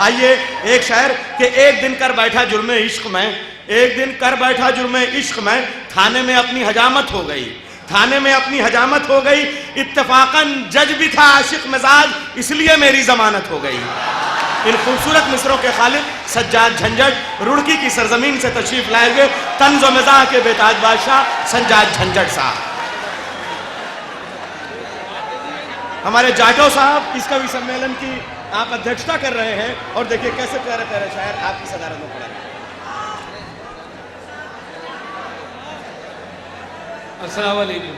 आइए एक शायर कि एक दिन कर बैठा जुर्मे इश्क में, एक दिन कर बैठा जुर्मे इश्क में, थाने में अपनी हजामत हो गई, थाने में अपनी हजामत हो गई, इत्तेफाकन जज भी था आशिक मिजाज, इसलिए मेरी जमानत हो गई। इन खूबसूरत मिसरों के खालिद सज्जाद झंझट रुड़की की सरजमीन से तशरीफ लाएंगे तंज़ व मिज़ाह के बेताज बादशाह सज्जाद झंझट साहब। हमारे जाटो साहब इस कवि सम्मेलन की आप अध्यक्षता कर रहे हैं और देखिए कैसे प्यारे प्यारे शायर आपकी सदारत में पढ़ा रहे हैं। अस्सलाम वालेकुम।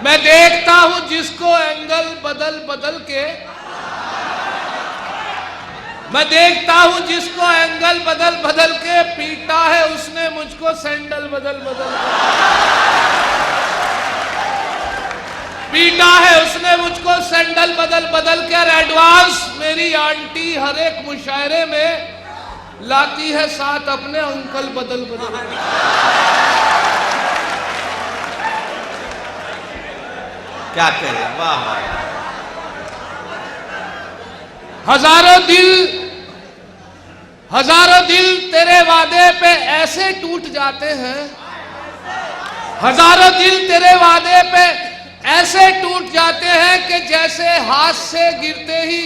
मैं देखता हूं जिसको एंगल बदल बदल के, मैं देखता हूं जिसको एंगल बदल बदल के, पीटा है उसने मुझको सैंडल बदल बदल के, पीटा है उसने मुझको सैंडल बदल बदल के। एडवांस मेरी आंटी हर एक मुशायरे में लाती है साथ अपने अंकल बदल बदल के। क्या करें, वाह वाह। हजारों दिल तेरे वादे पे ऐसे टूट जाते हैं, हजारों दिल तेरे वादे पे ऐसे टूट जाते हैं कि जैसे हाथ से गिरते ही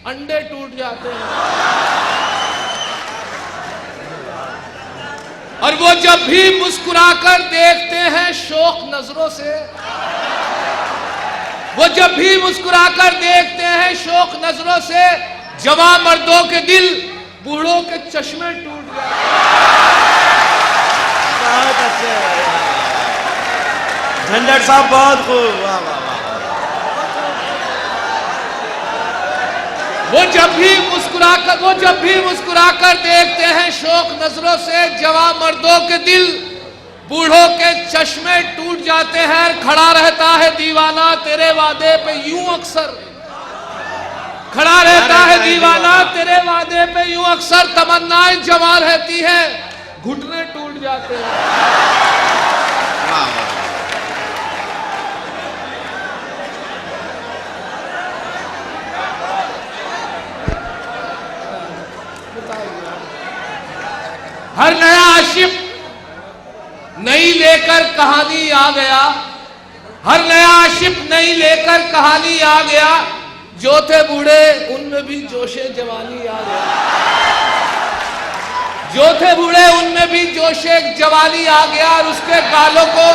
अंडे टूट जाते हैं। और वो जब भी मुस्कुराकर देखते हैं शौक नजरों से, वो जब भी मुस्कुराकर देखते हैं शौक नजरों से, जवां मर्दों के दिल बूढ़ों के चश्मे टूट गए। बहुत अच्छे झंझट साहब, बहुत खूब, वाह वाह वाह। वो जब भी मुस्कुराकर देखते हैं शौक नजरों से, जवां मर्दों के दिल बूढ़ों के चश्मे टूट जाते हैं। खड़ा रहता है दीवाना तेरे वादे पे यूं अक्सर, खड़ा रहता है दीवाना तेरे वादे पे यूं अक्सर, तमन्नाएं जवां रहती है घुटने टूट जाते हैं। हर नया आशिक नई लेकर कहानी आ गया, हर नया आशिक नई लेकर कहानी आ गया, जो थे बूढ़े उनमें भी जोशे जवानी आ गया, जो थे बूढ़े उनमें भी जोशे जवानी आ गया। और उसके गालों को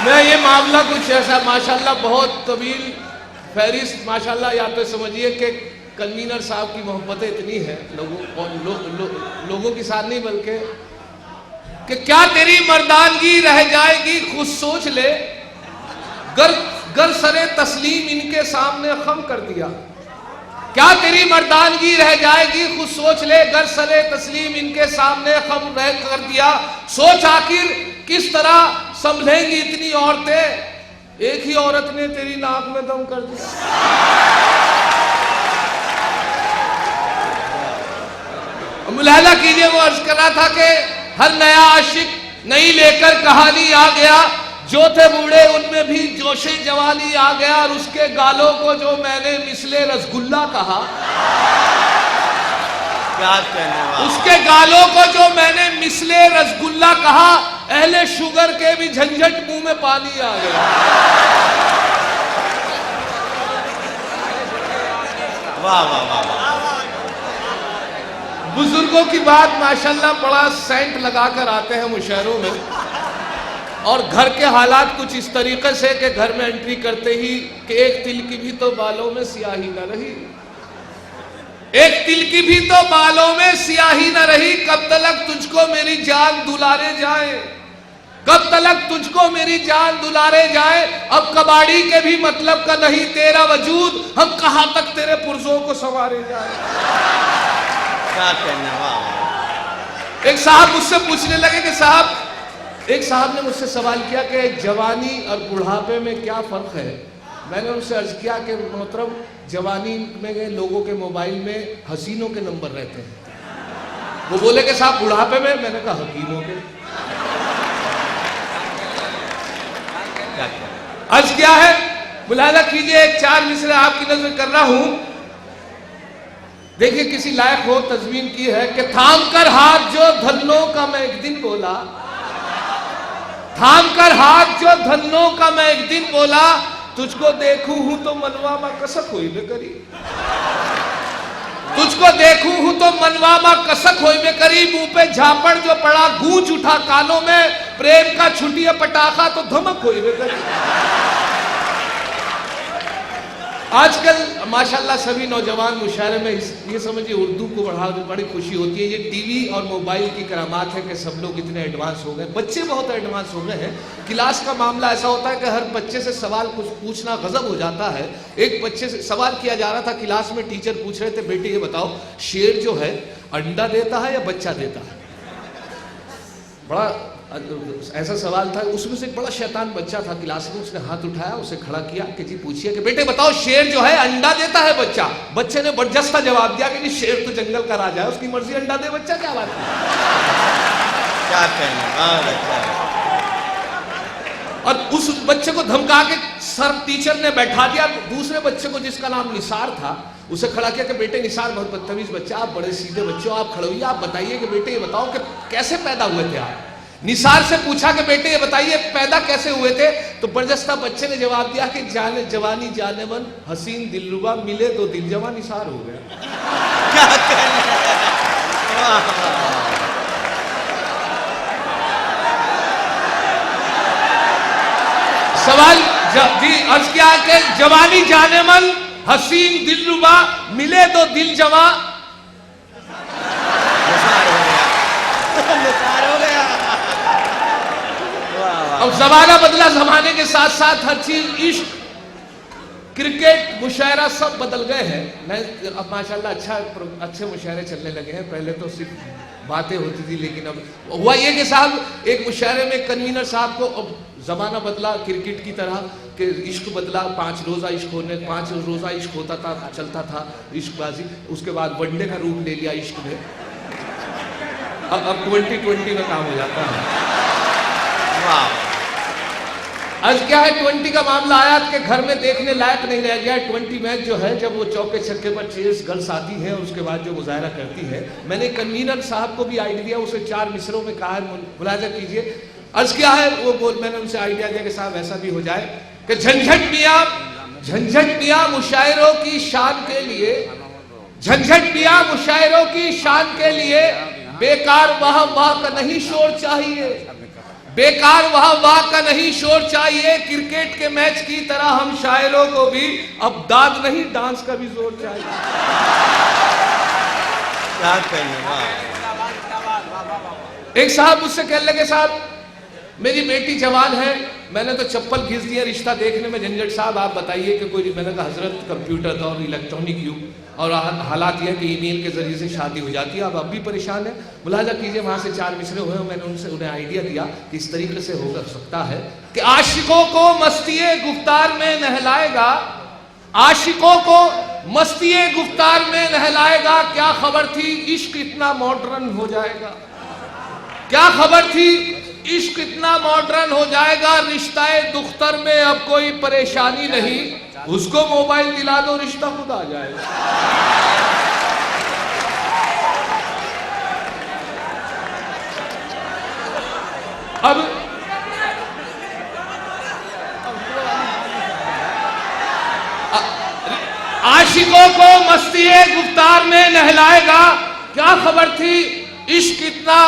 मैं ये मामला कुछ ऐसा माशाल्लाह बहुत तवील फहरिस्त माशाल्लाह, या तो समझिए कि कन्वीनर साहब की मोहब्बतें इतनी है लोगों के साथ नहीं, बल्कि कि क्या तेरी मर्दानगी रह जाएगी खुद सोच ले, गर सरे तस्लीम इनके सामने खम कर दिया। क्या तेरी मर्दानगी रह जाएगी खुद सोच ले, गर सरे तस्लीम इनके सामने खम रह कर दिया। सोच आखिर किस तरह संभलेंगी इतनी औरतें, एक ही औरत ने तेरी नाक में दम कर दिया। मुलाहिजा कीजिए, वो अर्ज कर रहा था कि हर नया आशिक नई लेकर कहानी आ गया, जो थे बूढ़े उनमें भी जोशे जवानी आ गया। और उसके गालों को जो मैंने मिसले रसगुल्ला कहा, क्या कहने वाला, उसके गालों को जो मैंने मिसले रसगुल्ला कहा, अहले शुगर के भी झंझट मुंह में पानी आ गया। वाह वाह वाह वाह। बुजुर्गों की बात माशाल्लाह बड़ा सेंट लगाकर आते हैं मुशायरों में, और घर के हालात कुछ इस तरीके से कि घर में एंट्री करते ही कि एक तिल की भी तो बालों में स्याही न रही, एक तिल की भी तो बालों में स्याही न रही, कब तलक तुझको मेरी जान दुलारे जाए, कब तलक तुझको मेरी जान दुलारे जाए। अब कबाड़ी के भी मतलब का नहीं तेरा वजूद, हम कहां तक तेरे पुर्जों को संवारे जाए। क्या कहने वाला। एक साहब मुझसे पूछने लगे कि साहब, एक साहब ने मुझसे सवाल किया कि जवानी और बुढ़ापे में क्या फर्क है। मैंने उनसे अर्ज किया कि मोहतरम जवानी में गए लोगों के मोबाइल में हसीनों के नंबर रहते हैं। वो बोले कि साहब बुढ़ापे में, मैंने कहा हकीमों के। अर्ज क्या है, मुलाहिजा कीजिए, एक 4 मिसरे आपकी नजर कर रहा हूं। देखिए किसी लायक हो तजवीन की है कि थाम कर हाथ जो धन्नों का मैं एक दिन बोला, थाम कर हाथ जो धन्नों का मैं एक दिन बोला, तुझको देखूं हूं तो मनवा मा कसक हुई बे करी, तुझको देखूं हूं तो मनवा मा कसक हुई बे करी, मुंह पे झापड़ जो पड़ा गूंज उठा कानों में, प्रेम का छुटिया पटाखा तो धमक हुई बे करी। आजकल माशाल्लाह सभी नौजवान मुशायरे में ये समझिए उर्दू को बढ़ावा, बड़ी खुशी होती है। ये टीवी और मोबाइल की करामात है कि सब लोग इतने एडवांस हो गए, बच्चे बहुत एडवांस हो गए हैं। क्लास का मामला ऐसा होता है कि हर बच्चे से सवाल कुछ पूछना गजब हो जाता है। एक बच्चे से सवाल किया जा रहा था क्लास में, टीचर पूछ रहे थे बेटे ये बताओ शेर जो है अंडा देता है या बच्चा देता है? बड़ा ऐसा सवाल था, उसमें से एक बड़ा शैतान बच्चा था क्लास में, उसने हाथ उठाया, उसे खड़ा किया कि जी पूछिए कि बेटे बताओ शेर जो है अंडा देता है बच्चा? बच्चे ने बरजस्ता जवाब दिया कि नहीं शेर तो जंगल का राजा है, उसकी मर्जी अंडा दे, बच्चा क्या बात है। क्या कहना, और उस बच्चे को धमका के सर टीचर ने बैठा दिया। दूसरे बच्चे को जिसका नाम निसार था उसे खड़ा किया कि बेटे निसार बहुत बदतमीज बच्चा, आप बड़े सीधे बच्चे हो, आप खड़े होइए, आप बताइए कि बेटे ये बताओ कि कैसे पैदा हुए थे आप? निसार से पूछा कि बेटे ये बताइए पैदा कैसे हुए थे? तो बरजस्ता बच्चे ने जवाब दिया कि जाने जवानी जाने मन हसीन दिलरुबा मिले तो दिल जवान निसार हो गया। क्या कहना। सवाल जी अर्ज किया कि जवानी जाने मन हसीन दिलरुबा मिले तो दिल जवा निसार हो गया। अब जमाना बदला, जमाने के साथ साथ हर चीज, इश्क, क्रिकेट, मुशायरा सब बदल गए हैं। अब माशाल्लाह अच्छे मुशायरे चलने लगे हैं। पहले तो सिर्फ बातें होती थी, लेकिन अब हुआ ये कि साहब एक मुशायरे में कन्वीनर साहब को, अब जमाना बदला क्रिकेट की तरह कि इश्क बदला, 5 रोजा इश्क होने, 5 रोजा इश्क होता था, चलता था इश्कबाजी। उसके बाद वनडे का रूप ले लिया इश्क में। अब 2020 में काम हो जाता है। आज क्या है, 20 का मामला आया कि घर में देखने लायक नहीं रह गया। 20 मैच जो है, जब वो चौके छक्के पर चेस गर्ल्स आती हैं और उसके बाद जो मुजाहरा करती है, मैंने कन्वीनर साहब को भी आइडिया दिया, उसे 4 मिसरों में कहा मुलाजा कीजिए। अर्ज क्या है वो मैंने उनसे आइडिया दिया कि साहब ऐसा भी हो जाए कि झंझट मियाँ मुशायरों की शान के लिए, झंझट मियाँ मुशायरों की शान के लिए, बेकार वाह वाह का नहीं शोर चाहिए, बेकार वाह वाह का नहीं शोर चाहिए। क्रिकेट के मैच की तरह हम शायरों को भी अब दाद नहीं डांस का भी जोर चाहिए। क्या कहना। एक साहब मुझसे कहने लगे साहब मेरी बेटी जवान है, मैंने तो चप्पल घिस दिया रिश्ता देखने में, झंझट साहब आप बताइए कि कोई। मैंने कहा हजरत कंप्यूटर था और इलेक्ट्रॉनिक युग और हालात यह कि ईमेल के जरिए से शादी हो जाती है, अब भी परेशान है। मुलाजा कीजिए वहां से 4 मिसरे हुए, मैंने उन्हें आइडिया दिया कि इस तरीके से हो सकता है कि आशिकों को मस्तिए गुफ्तार में नहलाएगा, आशिकों को मस्तिए गुफ्तार में नहलाएगा। क्या खबर थी इश्क इतना मॉडर्न हो जाएगा, क्या खबर थी इश्क इतना मॉडर्न हो जाएगा। रिश्ताए दुख्तर में अब कोई परेशानी नहीं, उसको मोबाइल दिला दो रिश्ता खुद आ जाएगा। अब आशिकों को मस्तिए गुफ्तार में नहलाएगा। क्या खबर थी इश्क इतना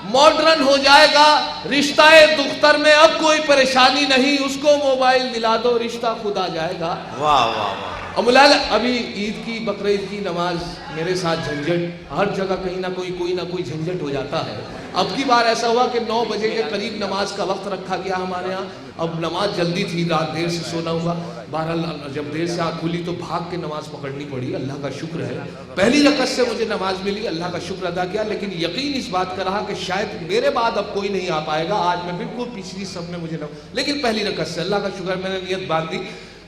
मॉडर्न हो जाएगा। रिश्ताए दुख्तर में अब कोई परेशानी नहीं, उसको मोबाइल दिला दो रिश्ता खुद आ जाएगा। वाह वाह वाह। अब मुलाला अभी ईद की बकरीद की नमाज मेरे साथ झंझट, हर जगह कहीं ना कोई झंझट हो जाता है। अब की बार ऐसा हुआ कि 9 बजे के करीब नमाज का वक्त रखा गया हमारे यहाँ। अब नमाज जल्दी थी, रात देर से सोना हुआ। बहरहाल जब देर से आँख खुली तो भाग के नमाज पकड़नी पड़ी। अल्लाह का शुक्र है पहली रकत से मुझे नमाज मिली, अल्लाह का शुक्र अदा किया। लेकिन यकीन इस बात का रहा कि शायद मेरे बाद अब कोई नहीं आ पाएगा। आज मैं बिल्कुल पिछली सब में मुझे लेकिन पहली रकत से अल्लाह का शुक्र मैंने नियत बांध दी।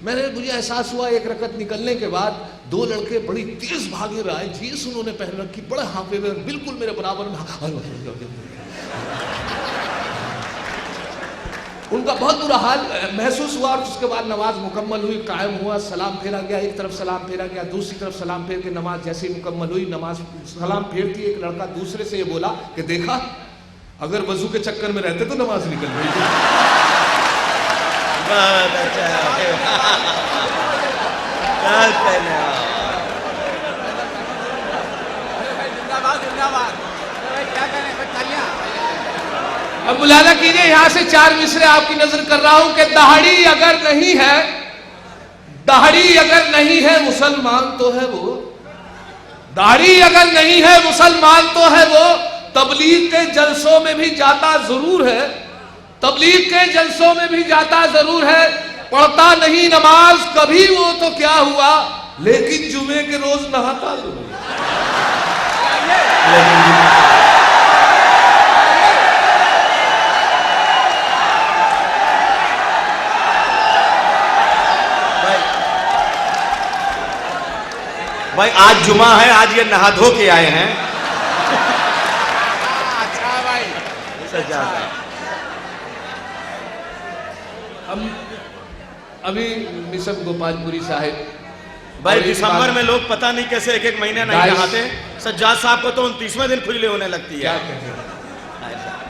मुझे एहसास हुआ एक रकत निकलने के बाद 2 लड़के बड़ी तेज भागे रहे हैं, जीन्स उन्होंने पहन रखी, बड़े हाँफे हुए, बिल्कुल मेरे बराबर में। उनका बहुत बुरा हाल महसूस हुआ। और उसके बाद नमाज मुकम्मल हुई, कायम हुआ, सलाम फेरा गया, एक तरफ सलाम फेरा गया, दूसरी तरफ सलाम फेर के नमाज जैसे ही मुकम्मल हुई, नमाज सलाम फेरती एक लड़का दूसरे से ये बोला कि देखा, अगर वजू के चक्कर में रहते तो नमाज निकल गई। बहुत अच्छा अब मुलाजा कीजिए, यहां से 4 मिसरे आपकी नजर कर रहा हूं कि दाढ़ी अगर नहीं है, दाढ़ी अगर नहीं है मुसलमान तो है वो, दाढ़ी अगर नहीं है मुसलमान तो है वो, तबलीग के जलसों में भी जाता जरूर है, तबलीग के जलसों में भी जाता जरूर है, पढ़ता नहीं नमाज कभी वो तो क्या हुआ, लेकिन जुमे के रोज नहाता जरूर। भाई आज जुमा है, आज ये नहा धो के आए हैं। अच्छा भाई, सजा अभी मिसब गोपालपुरी साहिब भाई दिसंबर में लोग पता नहीं कैसे एक महीने नहीं नहाते। सज्जाद साहब को तो 29वें दिन खुजली होने लगती है।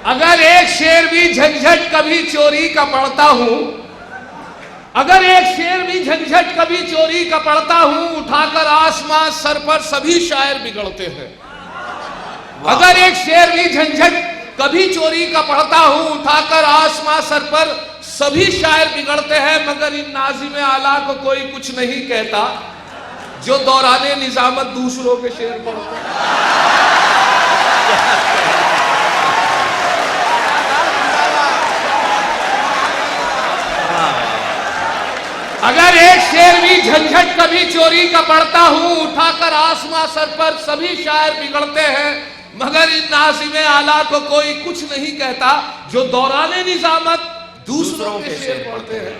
अगर एक शेर भी झंझट कभी चोरी का पढ़ता हूं, अगर एक शेर भी झंझट कभी चोरी का पढ़ता हूं, उठाकर आसमां सर पर सभी शायर बिगड़ते हैं। अगर एक शेर भी झंझट कभी चोरी का पढ़ता हूं, उठाकर आसमां सर पर सभी शायर बिगड़ते हैं, मगर इन नाज़िम आला को कोई कुछ नहीं कहता जो दौराने निजामत दूसरों के शेर पढ़ते हैं। अगर एक शेर भी झंझट कभी चोरी का पढ़ता हूं, उठाकर आसमां सर पर सभी शायर बिगड़ते हैं, मगर इन नाज़िम आला को कोई कुछ नहीं कहता जो दौराने निजामत दूसरों के शेर पढ़ते हैं।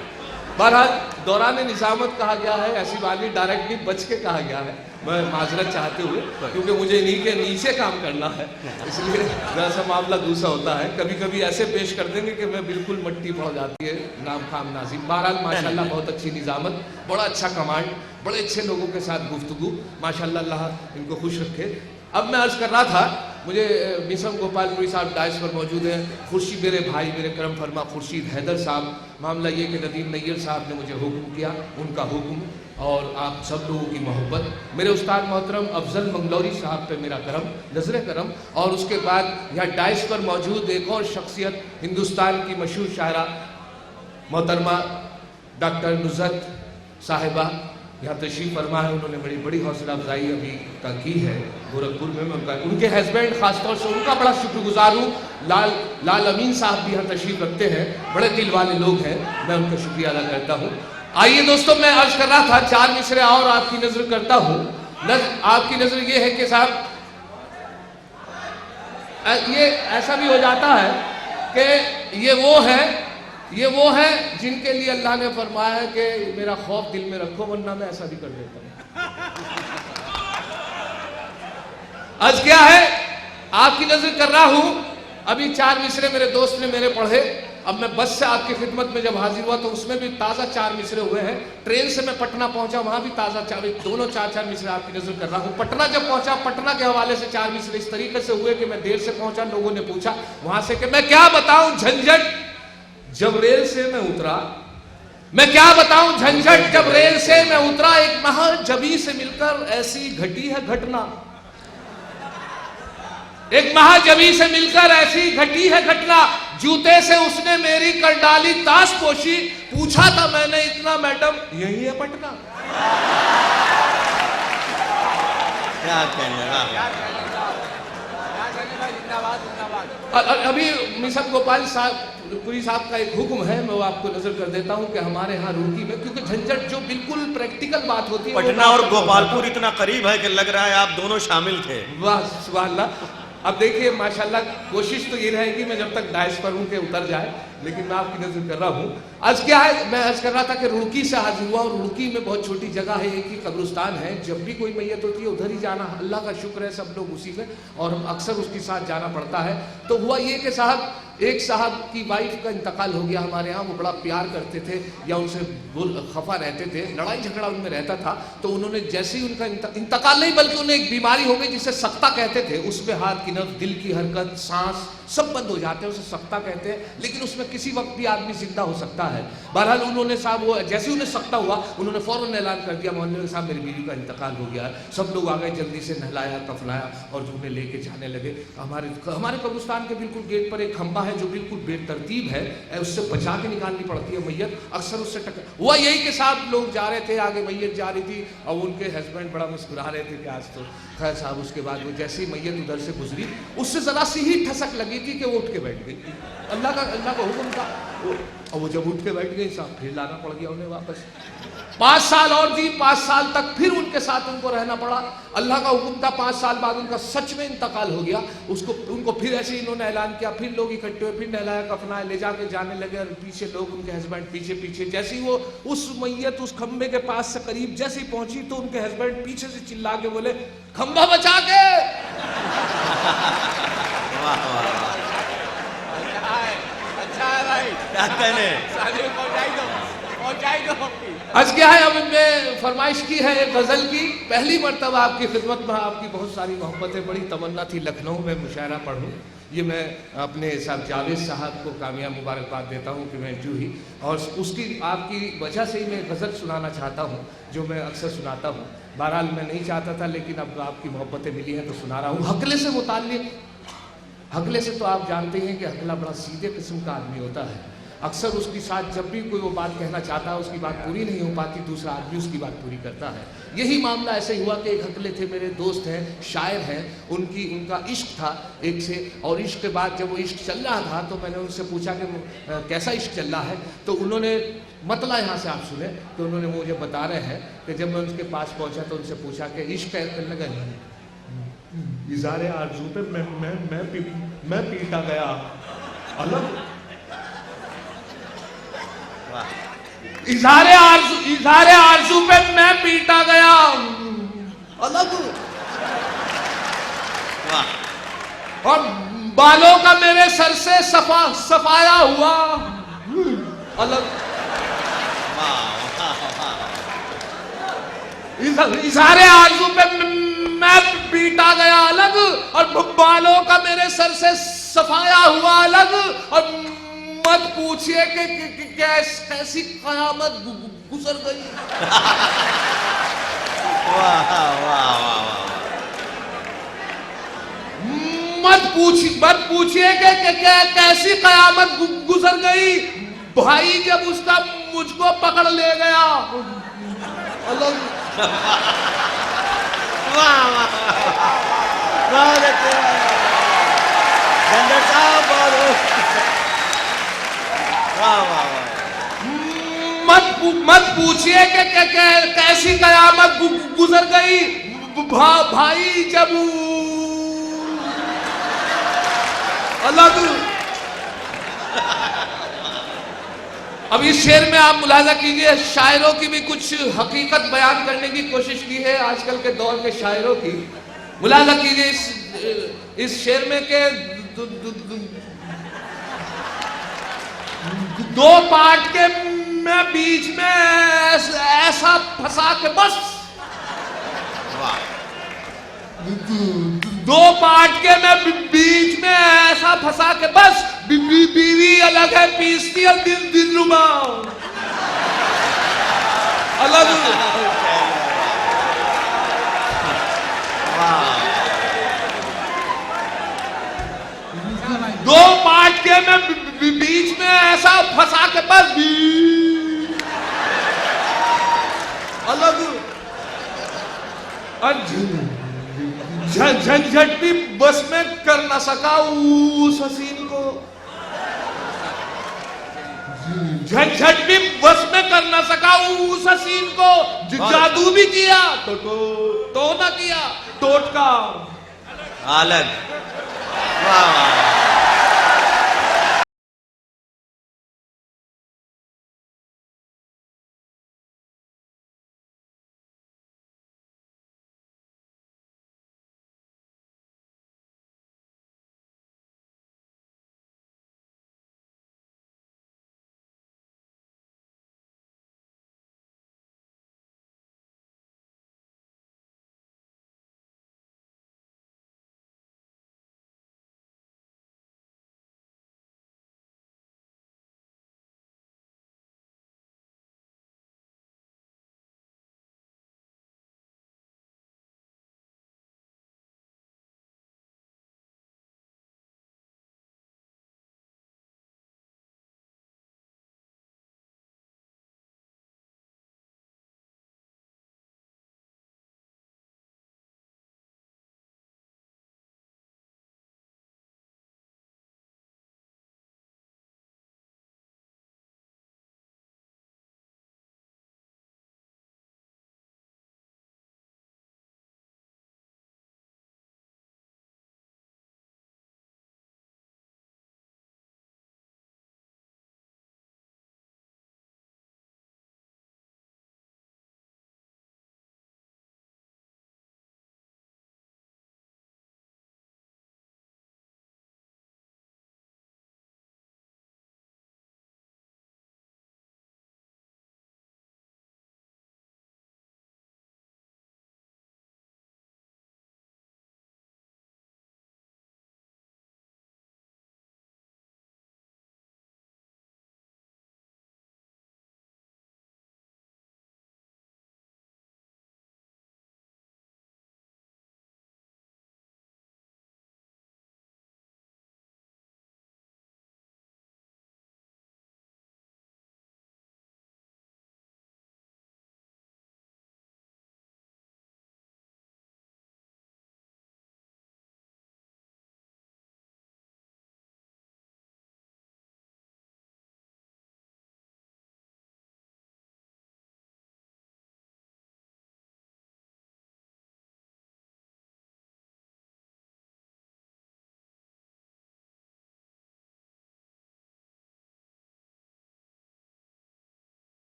बहरहाल दौराने निजामत कहा गया है, ऐसी बात नहीं, डायरेक्टली बच के कहा गया है, मैं माजरत चाहते हुए, क्योंकि मुझे इन्हीं के नीचे काम करना है, इसलिए जरा सा मामला दूसरा होता है। कभी कभी ऐसे पेश कर देंगे कि मैं बिल्कुल मट्टी पड़ जाती है नाम खाम नाजिम। बहरहाल माशाल्लाह बहुत अच्छी निजामत, बड़ा अच्छा कमांड, बड़े अच्छे लोगों के साथ गुफ्तगू, माशाल्लाह अल्लाह इनको खुश रखे। अब मैं अर्ज कर रहा था, मुझे मिसम गोपालपुरी साहब डाइस पर मौजूद हैं, खुर्शीद मेरे भाई, मेरे करम फरमा खुर्शीद हैदर साहब। मामला ये कि नदीम नैयर साहब ने मुझे हुक्म किया, उनका हुक्म और आप सब लोगों की मोहब्बत, मेरे उस्ताद मोहतरम अफजल मंगलौरी साहब पे मेरा करम, नजर करम, और उसके बाद यहाँ डाइस पर मौजूद एक और शख्सियत, हिंदुस्तान की मशहूर शायरा मोहतरमा डॉक्टर नुज़रत साहिबा यहाँ तशरीफ फरमा है। उन्होंने बड़ी हौसला अफजाई अभी का की है गोरखपुर में। मैं उनके हस्बैंड खासतौर से उनका बड़ा शुक्रगुजार हूँ। लाल अमीन साहब भी यहाँ तशरीफ रखते हैं, बड़े दिल वाले लोग हैं, मैं उनका शुक्रिया अदा करता हूँ। आइए दोस्तों, मैं अर्ज कर रहा था 4 मिसरे और आपकी नजर करता हूँ। आपकी नजर ये है कि साहब ये ऐसा भी हो जाता है कि ये वो है जिनके लिए अल्लाह ने फरमाया है कि मेरा खौफ दिल में रखो, वरना मैं ऐसा भी कर देता हूं। आज क्या है, आपकी नजर कर रहा हूं। अभी 4 मिसरे मेरे दोस्त ने मेरे पढ़े, अब मैं बस से आपकी खिदमत में जब हाजिर हुआ तो उसमें भी ताज़ा 4 मिसरे हुए हैं। ट्रेन से मैं पटना पहुंचा, वहां भी ताज़ा दोनों 4 मिसरे आपकी नजर कर रहा हूं। पटना जब पहुंचा, पटना के हवाले से 4 मिसरे इस तरीके से हुए कि मैं देर से पहुंचा, लोगों ने पूछा वहां से कि मैं क्या बताऊं झंझट जब रेल से मैं उतरा, मैं क्या बताऊं झंझट जब रेल से मैं उतरा, एक महाजबी से मिलकर ऐसी घटी है घटना, एक महाजबी से मिलकर ऐसी घटी है घटना, जूते से उसने मेरी कर डाली ताश पोशी, पूछा था मैंने इतना मैडम यही है पटना। क्या कहने अभी मिसब गोपाल साहब पुरी साहब का एक हुक्म है, मैं वो आपको नजर कर देता हूं कि हमारे यहाँ रुड़की में, क्योंकि झंझट जो बिल्कुल प्रैक्टिकल बात होती है, पटना और गोपालपुर इतना करीब है कि लग रहा है आप दोनों शामिल थे। वाह सुभान अल्लाह। अब देखिए माशाल्लाह कोशिश तो ये रहेगी मैं जब तक डाइस पर हूँ कि उतर जाए, लेकिन मैं आपकी नजर कर रहा हूँ। आज क्या है, मैं आज कर रहा था कि रुड़की से हाजिर हुआ, और रुड़की में बहुत छोटी जगह है, एक ही कब्रिस्तान है। जब भी कोई मैयत होती है उधर ही जाना, अल्लाह का शुक्र है सब लोग उसी में, और हम अक्सर उसके साथ जाना पड़ता है। तो हुआ ये कि साहब, एक साहब की वाइफ का इंतकाल हो गया हमारे यहाँ। वो बड़ा प्यार करते थे या उनसे खफा रहते थे, लड़ाई झगड़ा उनमें रहता था। तो उन्होंने जैसे ही उनका इंतकाल नहीं बल्कि उन्हें एक बीमारी हो गई जिसे सक्ता कहते थे। उसमें हाथ की नब्ज, दिल की हरकत, सांस सब बंद हो जाते हैं, उसे सक्ता कहते हैं। लेकिन उसमें किसी वक्त भी आदमी जिंदा हो सकता है। बहरहाल उन्होंने साहब, वो जैसे उन्हें सक्ता हुआ उन्होंने फौरन ऐलान कर दिया मोहल्ले में, साहब मेरी बीवी का इंतकाल हो गया। सब लोग आ गए, जल्दी से नहलाया कफनाया और उन्हें लेके जाने लगे। हमारे कब्रिस्तान के बिल्कुल गेट पर एक खंबा है जो बिल्कुल बेतरतीब है, उससे बचा के निकालनी पड़ती है मैयत, अक्सर उससे टक्कर हुआ यही के साथ लोग जा रहे थे, आगे मैयत जा रही थी और उनके हस्बैंड बड़ा मुस्कुरा रहे थे कि आज तो खैर साहब। उसके बाद वो जैसे ही मैयत उधर से गुजरी, उससे जरा सी ही ठसक लगी थी कि वो उठ के बैठ गई। अल्लाह का हुक्म था। और वो जब उठ के बैठ गई साहब, फिर लाना पड़ गया उन्हें वापस। 5 साल और जी, 5 साल तक फिर उनके साथ उनको रहना पड़ा। अल्लाह का हुक्म था, 5 साल बाद उनका सच में इंतकाल हो गया। उनको फिर ऐसे इन्होंने ऐलान किया, फिर लोग इकट्ठे हुए, फिर नहलाया कफनाया, ले जाके जाने लगे। और पीछे लोग, उनके हस्बैंड पीछे पीछे। जैसे ही वो उस मैयत उस खंबे के पास से करीब जैसे ही पहुंची तो उनके हस्बैंड पीछे से चिल्ला के बोले, खंबा बचा के। क्या कहने, आज क्या है, अब इनमें फरमाइश की है एक गजल की। पहली मरतबा आपकी खिदमत में, आपकी बहुत सारी मोहब्बतें, बड़ी तमन्ना थी लखनऊ में मुशायरा पढ़ूं। ये मैं अपने साहब जावेद साहब को कामयाब मुबारकबाद देता हूँ कि मैं जो ही, और उसकी आपकी वजह से ही मैं गज़ल सुनाना चाहता हूँ जो मैं अक्सर सुनाता हूँ। बहरहाल मैं नहीं चाहता था, लेकिन अब आपकी मोहब्बतें मिली हैं तो सुना रहा हूँ। हकले से मुताल्लिक, हकले से तो आप जानते हैं कि हकला बड़ा सीधे किस्म का आदमी होता है। अक्सर उसके साथ जब भी कोई वो बात कहना चाहता है, उसकी बात पूरी नहीं हो पाती, दूसरा आदमी उसकी बात पूरी करता है। यही मामला ऐसे हुआ कि एक हकले थे, मेरे दोस्त हैं, शायर हैं, उनका इश्क था एक से। और इश्क के बाद जब वो इश्क चल रहा था तो मैंने उनसे पूछा कि कैसा इश्क चल रहा है। तो उन्होंने मतला यहाँ से आप सुने, तो उन्होंने मुझे बता रहे हैं कि जब मैं उनके पास पहुँचा तो उनसे पूछा कि इश्क करने लगा, इज़ारे आरज़ू पे मैं पीटा गया अलग। इज़ारे आरज़ू पे मैं पीटा गया अलग। और बालों का मेरे सर से सफाया हुआ अलग। इज़ारे आरज़ू पे मैं पीटा गया अलग, और बालों का मेरे सर से सफाया हुआ अलग। और मत पूछिए कि कैसी क़यामत गुजर गई। मत पूछिए कि कैसी क़यामत गुजर गई। भाई जब उसका मुझको पकड़ ले गया अलग। मत पूछिए कि कैसी कयामत गुजर गई। भाई जब अलग। अब इस शेर में आप मुलाजा कीजिए, शायरों की भी कुछ हकीकत बयान करने की कोशिश की है आजकल के दौर के शायरों की। मुलाजा कीजिए इस शेर में के दो पार्ट के मैं बीच में ऐसा फंसा के बस। दो पार्ट के मैं बीच में ऐसा फंसा के बस। बीवी अलग है, पीसती है दिल रुबा अलग। दो पार्ट के मैं बीच में ऐसा फंसा के बस अलग। झंझट भी बस में कर ना सका उस हसीन को। झंझट भी बस में कर ना सका उस हसीन को। जादू भी किया तो ना किया, टोटका अलग। वाह वाह